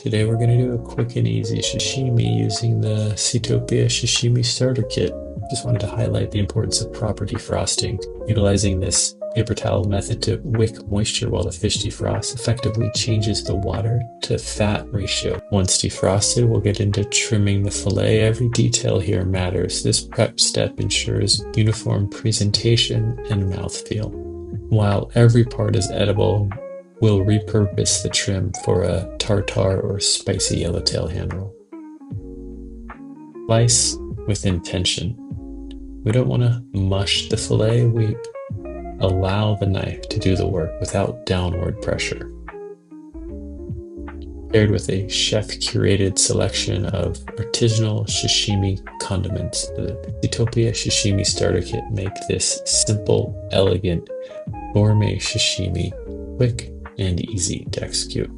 Today we're going to do a quick and easy sashimi using the Seatopia Sashimi Starter Kit. Just wanted to highlight the importance of proper defrosting. Utilizing this paper towel method to wick moisture while the fish defrosts effectively changes the water to fat ratio. Once defrosted, we'll get into trimming the fillet. Every detail here matters. This prep step ensures uniform presentation and mouthfeel. While every part is edible, we'll repurpose the trim for a tartare or spicy yellowtail hand roll. Slice with intention. We don't want to mush the fillet, we allow the knife to do the work without downward pressure. Paired with a chef-curated selection of artisanal sashimi condiments, the Seatopia Sashimi Starter Kit make this simple, elegant, gourmet sashimi quick and easy to execute.